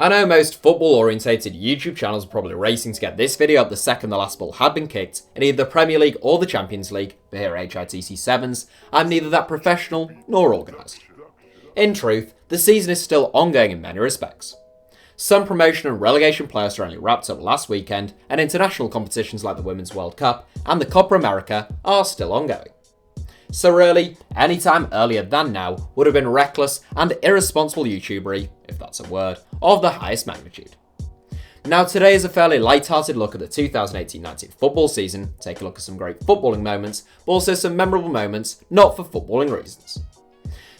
I know most football-orientated YouTube channels were probably racing to get this video up the second the last ball had been kicked in either the Premier League or the Champions League, but here at HITC Sevens, I'm neither that professional nor organised. In truth, the season is still ongoing in many respects. Some promotion and relegation playoffs are only wrapped up last weekend, and international competitions like the Women's World Cup and the Copa America are still ongoing. So really, any time earlier than now would have been reckless and irresponsible YouTubery, if that's a word, of the highest magnitude. Now today is a fairly light-hearted look at the 2018-19 football season, take a look at some great footballing moments, but also some memorable moments not for footballing reasons.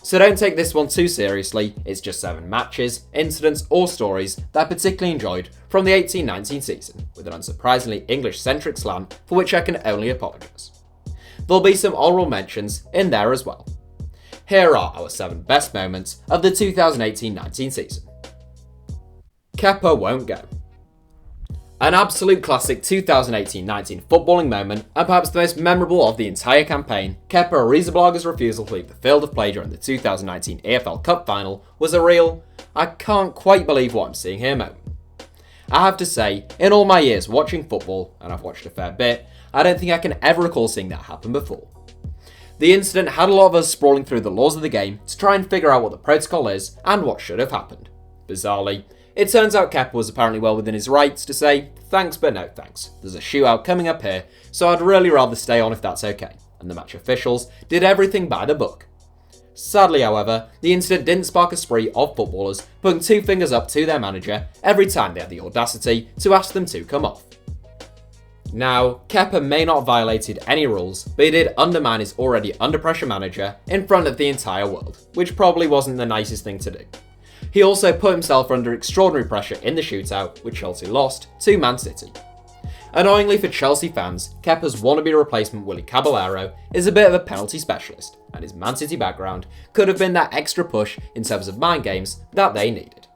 So don't take this one too seriously, it's just 7 matches, incidents or stories that I particularly enjoyed from the 18-19 season, with an unsurprisingly English-centric slant for which I can only apologise. There'll be some honourable mentions in there as well. Here are our 7 best moments of the 2018-19 season. Kepa won't go. An absolute classic 2018-19 footballing moment, and perhaps the most memorable of the entire campaign, Kepa Arrizabalaга's refusal to leave the field of play during the 2019 EFL Cup final was a real, I can't quite believe what I'm seeing here moment. I have to say, in all my years watching football, and I've watched a fair bit, I don't think I can ever recall seeing that happen before. The incident had a lot of us sprawling through the laws of the game to try and figure out what the protocol is and what should have happened. Bizarrely, it turns out Kepa was apparently well within his rights to say, thanks but no thanks, there's a shootout coming up here, so I'd really rather stay on if that's okay, and the match officials did everything by the book. Sadly, however, the incident didn't spark a spree of footballers putting 2 fingers up to their manager every time they had the audacity to ask them to come off. Now, Kepa may not have violated any rules, but he did undermine his already under pressure manager in front of the entire world, which probably wasn't the nicest thing to do. He also put himself under extraordinary pressure in the shootout, which Chelsea lost to Man City. Annoyingly for Chelsea fans, Kepa's wannabe replacement Willy Caballero is a bit of a penalty specialist, and his Man City background could have been that extra push in terms of mind games that they needed.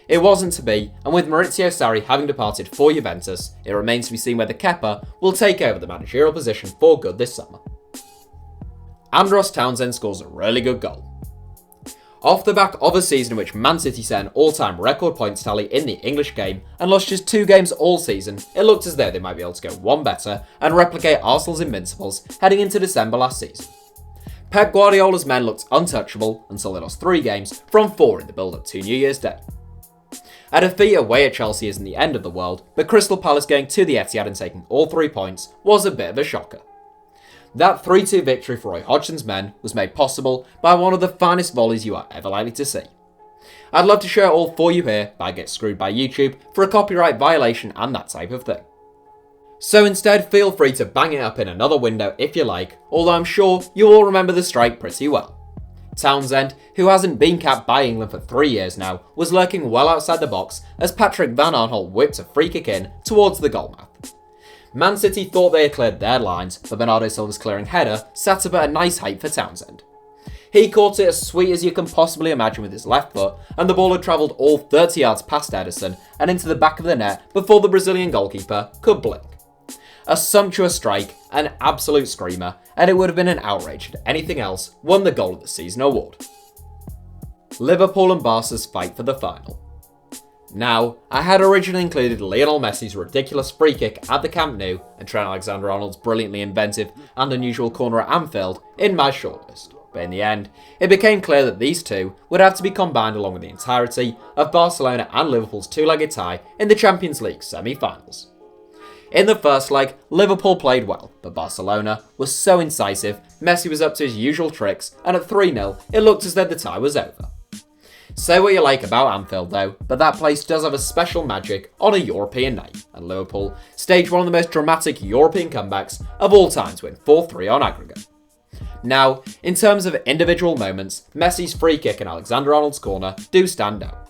It wasn't to be, and with Maurizio Sarri having departed for Juventus, it remains to be seen whether Kepa will take over the managerial position for good this summer. Andros Townsend scores a really good goal. Off the back of a season in which Man City set an all-time record points tally in the English game and lost just 2 games all season, it looked as though they might be able to go one better and replicate Arsenal's invincibles heading into December last season. Pep Guardiola's men looked untouchable until they lost 3 games from 4 in the build-up to New Year's Day. A defeat away at Chelsea isn't the end of the world, but Crystal Palace going to the Etihad and taking all 3 points was a bit of a shocker. That 3-2 victory for Roy Hodgson's men was made possible by one of the finest volleys you are ever likely to see. I'd love to share it all for you here, but I get screwed by YouTube for a copyright violation and that type of thing. So instead, feel free to bang it up in another window if you like, although I'm sure you all remember the strike pretty well. Townsend, who hasn't been capped by England for 3 years now, was lurking well outside the box as Patrick Van Aanholt whipped a free kick in towards the goal mouth. Man City thought they had cleared their lines, but Bernardo Silva's clearing header sat up at a nice height for Townsend. He caught it as sweet as you can possibly imagine with his left foot, and the ball had travelled all 30 yards past Ederson and into the back of the net before the Brazilian goalkeeper could blink. A sumptuous strike, an absolute screamer, and it would have been an outrage had anything else won the Goal of the Season award. Liverpool and Barca's fight for the final. Now, I had originally included Lionel Messi's ridiculous free kick at the Camp Nou and Trent Alexander-Arnold's brilliantly inventive and unusual corner at Anfield in my shortlist, but in the end, it became clear that these 2 would have to be combined along with the entirety of Barcelona and Liverpool's 2-legged tie in the Champions League semi-finals. In the first leg, Liverpool played well, but Barcelona was so incisive, Messi was up to his usual tricks, and at 3-0, it looked as though the tie was over. Say what you like about Anfield though, but that place does have a special magic on a European night, and Liverpool staged one of the most dramatic European comebacks of all time to win 4-3 on aggregate. Now, in terms of individual moments, Messi's free kick and Alexander-Arnold's corner do stand out.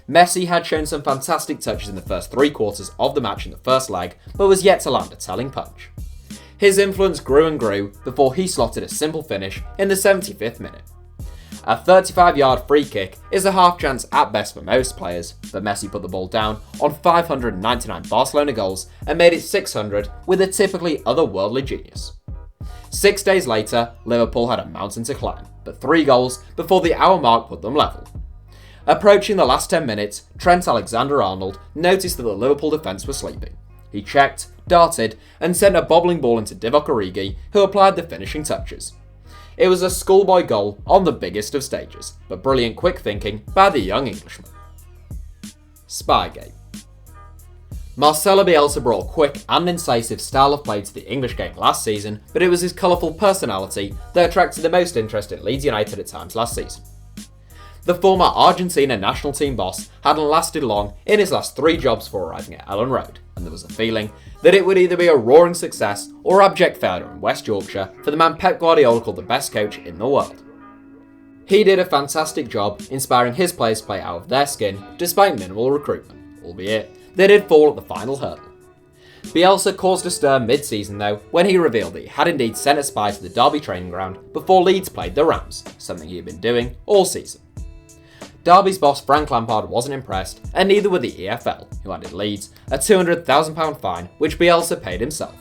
Messi had shown some fantastic touches in the first 3 quarters of the match in the first leg, but was yet to land a telling punch. His influence grew and grew before he slotted a simple finish in the 75th minute. A 35-yard free kick is a half chance at best for most players, but Messi put the ball down on 599 Barcelona goals and made it 600 with a typically otherworldly genius. 6 days later, Liverpool had a mountain to climb, but 3 goals before the hour mark put them level. Approaching the last 10 minutes, Trent Alexander-Arnold noticed that the Liverpool defence was sleeping. He checked, darted, and sent a bobbling ball into Divock Origi, who applied the finishing touches. It was a schoolboy goal on the biggest of stages, but brilliant quick thinking by the young Englishman. Spygate. Marcelo Bielsa brought a quick and incisive style of play to the English game last season, but it was his colourful personality that attracted the most interest in Leeds United at times last season. The former Argentina national team boss hadn't lasted long in his last 3 jobs before arriving at Ellen Road, and there was a feeling that it would either be a roaring success or abject failure in West Yorkshire for the man Pep Guardiola called the best coach in the world. He did a fantastic job inspiring his players to play out of their skin despite minimal recruitment, albeit they did fall at the final hurdle. Bielsa caused a stir mid-season though when he revealed that he had indeed sent a spy to the Derby training ground before Leeds played the Rams, something he had been doing all season. Derby's boss Frank Lampard wasn't impressed, and neither were the EFL, who handed Leeds a £200,000 fine which Bielsa paid himself.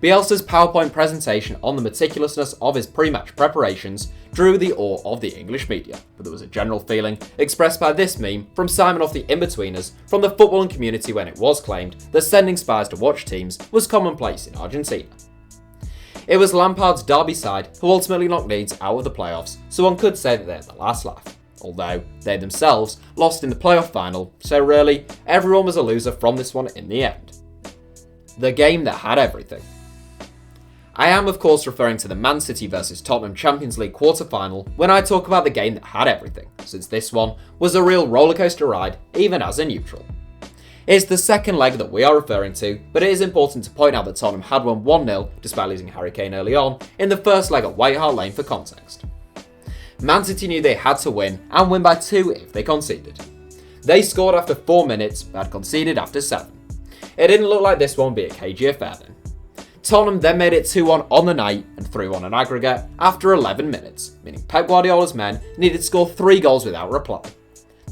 Bielsa's PowerPoint presentation on the meticulousness of his pre-match preparations drew the awe of the English media, but there was a general feeling expressed by this meme from Simon off the In-Betweeners from the footballing community when it was claimed that sending spies to watch teams was commonplace in Argentina. It was Lampard's Derby side who ultimately knocked Leeds out of the playoffs, so one could say that they had the last laugh. Although they themselves lost in the playoff final, so really, everyone was a loser from this one in the end. The game that had everything. I am of course referring to the Man City vs Tottenham Champions League quarter-final when I talk about the game that had everything, since this one was a real rollercoaster ride, even as a neutral. It's the second leg that we are referring to, but it is important to point out that Tottenham had won 1-0 despite losing Harry Kane early on in the first leg at White Hart Lane for context. Man City knew they had to win, and win by 2 if they conceded. They scored after 4 minutes, but had conceded after 7. It didn't look like this one would be a cagey affair then. Tottenham then made it 2-1 on the night and 3-1 on aggregate after 11 minutes, meaning Pep Guardiola's men needed to score 3 goals without reply.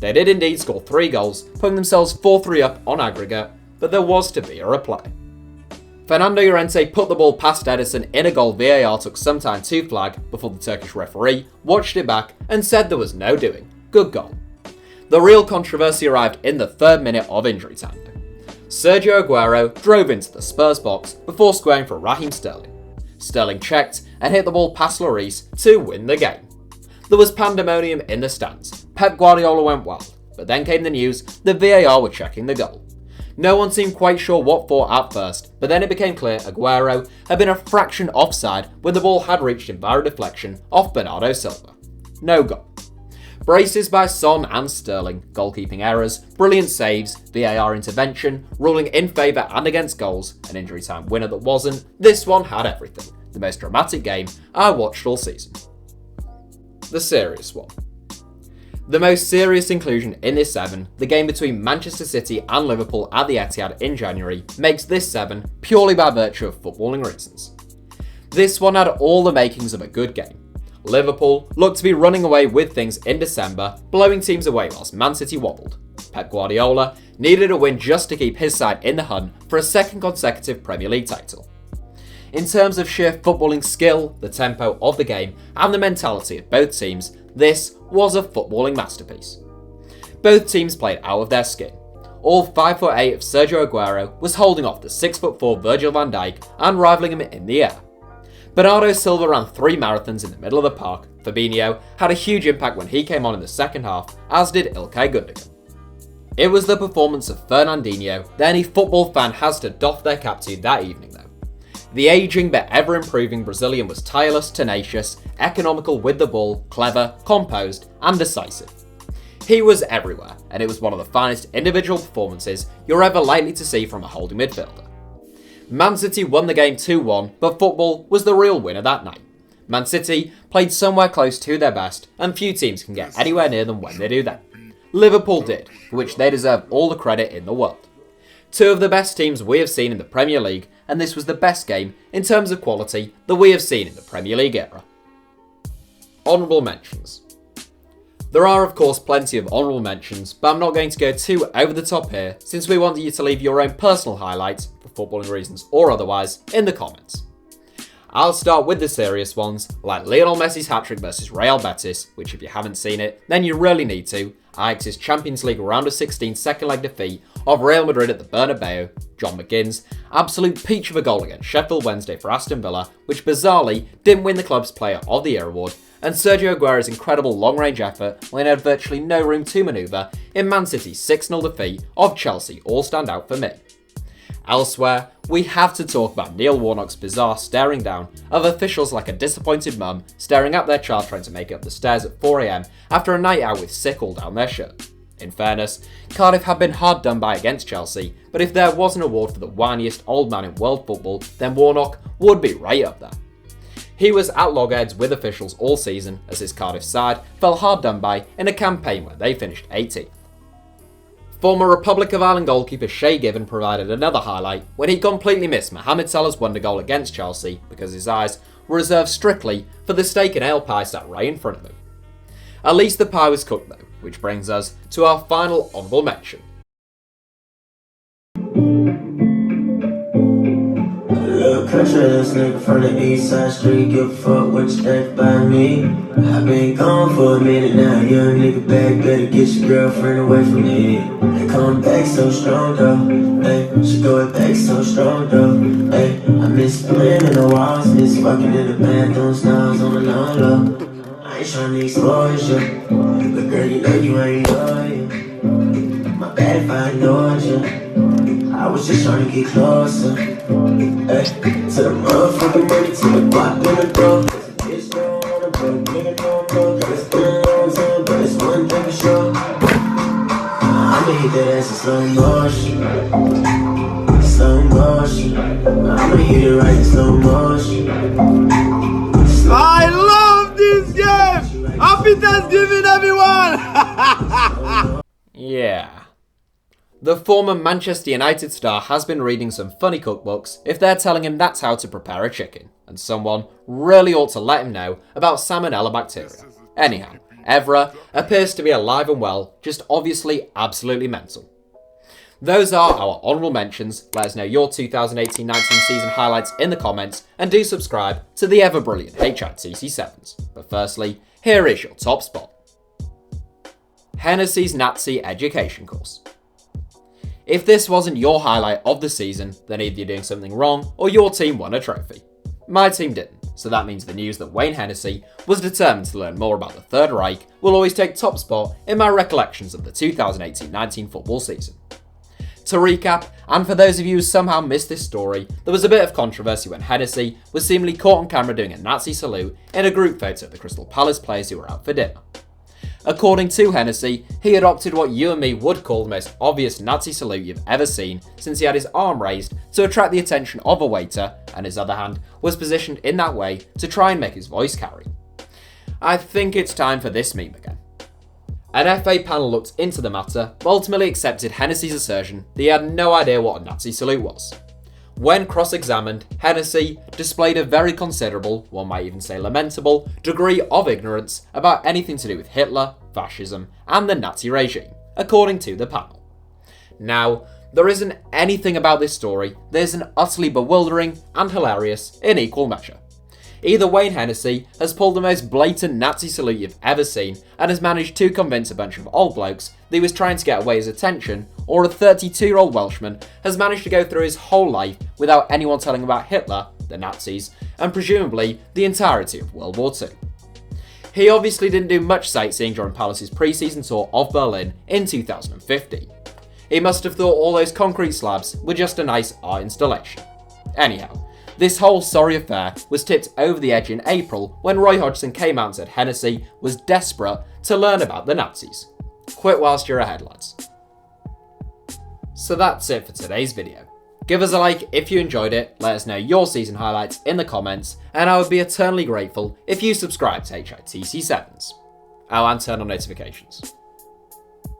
They did indeed score 3 goals, putting themselves 4-3 up on aggregate, but there was to be a reply. Fernando Llorente put the ball past Edison in a goal VAR took some time to flag before the Turkish referee watched it back and said there was no doing. Good goal. The real controversy arrived in the 3rd minute of injury time though. Sergio Aguero drove into the Spurs box before squaring for Raheem Sterling. Sterling checked and hit the ball past Lloris to win the game. There was pandemonium in the stands. Pep Guardiola went wild, but then came the news that VAR were checking the goal. No one seemed quite sure what for at first, but then it became clear Aguero had been a fraction offside when the ball had reached him via a deflection off Bernardo Silva. No goal. Braces by Son and Sterling, goalkeeping errors, brilliant saves, VAR intervention, ruling in favour and against goals, an injury time winner that wasn't, this one had everything. The most dramatic game I watched all season. The serious one. The most serious inclusion in this 7, the game between Manchester City and Liverpool at the Etihad in January, makes this 7 purely by virtue of footballing reasons. This one had all the makings of a good game. Liverpool looked to be running away with things in December, blowing teams away whilst Man City wobbled. Pep Guardiola needed a win just to keep his side in the hunt for a 2nd consecutive Premier League title. In terms of sheer footballing skill, the tempo of the game, and the mentality of both teams, this was a footballing masterpiece. Both teams played out of their skin. All 5'8" of Sergio Aguero was holding off the 6'4" Virgil van Dijk and rivaling him in the air. Bernardo Silva ran 3 marathons in the middle of the park. Fabinho had a huge impact when he came on in the second half, as did Ilkay Gundogan. It was the performance of Fernandinho that any football fan has to doff their cap to that evening though. The ageing but ever-improving Brazilian was tireless, tenacious, economical with the ball, clever, composed, and decisive. He was everywhere, and it was one of the finest individual performances you're ever likely to see from a holding midfielder. Man City won the game 2-1, but football was the real winner that night. Man City played somewhere close to their best, and few teams can get anywhere near them when they do that. Liverpool did, for which they deserve all the credit in the world. 2 of the best teams we have seen in the Premier League, and this was the best game in terms of quality that we have seen in the Premier League era. Honourable mentions. There are of course plenty of honourable mentions, but I'm not going to go too over the top here since we want you to leave your own personal highlights, for footballing reasons or otherwise, in the comments. I'll start with the serious ones, like Lionel Messi's hat-trick versus Real Betis, which if you haven't seen it, then you really need to, Ajax's Champions League round of 16 second leg defeat of Real Madrid at the Bernabeu, John McGinn's absolute peach of a goal against Sheffield Wednesday for Aston Villa, which bizarrely didn't win the club's Player of the Year award, and Sergio Aguero's incredible long-range effort when he had virtually no room to manoeuvre in Man City's 6-0 defeat of Chelsea all stand out for me. Elsewhere, we have to talk about Neil Warnock's bizarre staring down of officials like a disappointed mum staring at their child trying to make it up the stairs at 4 AM after a night out with sick all down their shirt. In fairness, Cardiff have been hard done by against Chelsea, but if there was an award for the whiniest old man in world football, then Warnock would be right up there. He was at loggerheads with officials all season as his Cardiff side felt hard done by in a campaign where they finished 18th. Former Republic of Ireland goalkeeper Shay Given provided another highlight when he completely missed Mohamed Salah's wonder goal against Chelsea because his eyes were reserved strictly for the steak and ale pie sat right in front of him. At least the pie was cooked though, which brings us to our final honourable mention. Country ass nigga from the east side street, give a fuck what you think about me. I've been gone for a minute now, young nigga back, better get your girlfriend away from me. They come back so strong though, hey, she going back so strong though, hey. I miss playing in the walls, miss fucking in the bathroom stalls on the low low. I ain't tryna expose you, but girl you know you ain't loyal. My bad if I ignored you, I was just trying to get closer. Hey, to the motherfucking money, to the block in the door. Bitch don't wanna broke, nigga don't broke. It's been a long time, but it's one thing for sure. I'ma hit that ass in slow motion. Slow motion. I'ma hit it right in slow motion. I love this game! Happy Thanksgiving, everyone! Yeah. The former Manchester United star has been reading some funny cookbooks if they're telling him that's how to prepare a chicken, and someone really ought to let him know about salmonella bacteria. Anyhow, Evra appears to be alive and well, just obviously absolutely mental. Those are our honourable mentions. Let us know your 2018-19 season highlights in the comments, and do subscribe to the ever-brilliant HITC Sevens. But firstly, here is your top spot. Hennessey's Nazi education course. If this wasn't your highlight of the season, then either you're doing something wrong or your team won a trophy. My team didn't, so that means the news that Wayne Hennessey was determined to learn more about the Third Reich will always take top spot in my recollections of the 2018-19 football season. To recap, and for those of you who somehow missed this story, there was a bit of controversy when Hennessey was seemingly caught on camera doing a Nazi salute in a group photo of the Crystal Palace players who were out for dinner. According to Hennessey, he adopted what you and me would call the most obvious Nazi salute you've ever seen, since he had his arm raised to attract the attention of a waiter, and his other hand was positioned in that way to try and make his voice carry. I think it's time for this meme again. An FA panel looked into the matter, but ultimately accepted Hennessey's assertion that he had no idea what a Nazi salute was. When cross-examined, Hennessey displayed a very considerable, one might even say lamentable, degree of ignorance about anything to do with Hitler, fascism, and the Nazi regime, according to the panel. Now, there isn't anything about this story that isn't utterly bewildering and hilarious in equal measure. Either Wayne Hennessey has pulled the most blatant Nazi salute you've ever seen and has managed to convince a bunch of old blokes that he was trying to get away his attention, or a 32-year-old Welshman has managed to go through his whole life without anyone telling him about Hitler, the Nazis, and presumably the entirety of World War II. He obviously didn't do much sightseeing during Palace's pre-season tour of Berlin in 2015. He must have thought all those concrete slabs were just a nice art installation. Anyhow, this whole sorry affair was tipped over the edge in April when Roy Hodgson came out and said Hennessey was desperate to learn about the Nazis. Quit whilst you're ahead, lads. So that's it for today's video. Give us a like if you enjoyed it, let us know your season highlights in the comments, and I would be eternally grateful if you subscribe to HITC Sevens. Oh, and turn on notifications.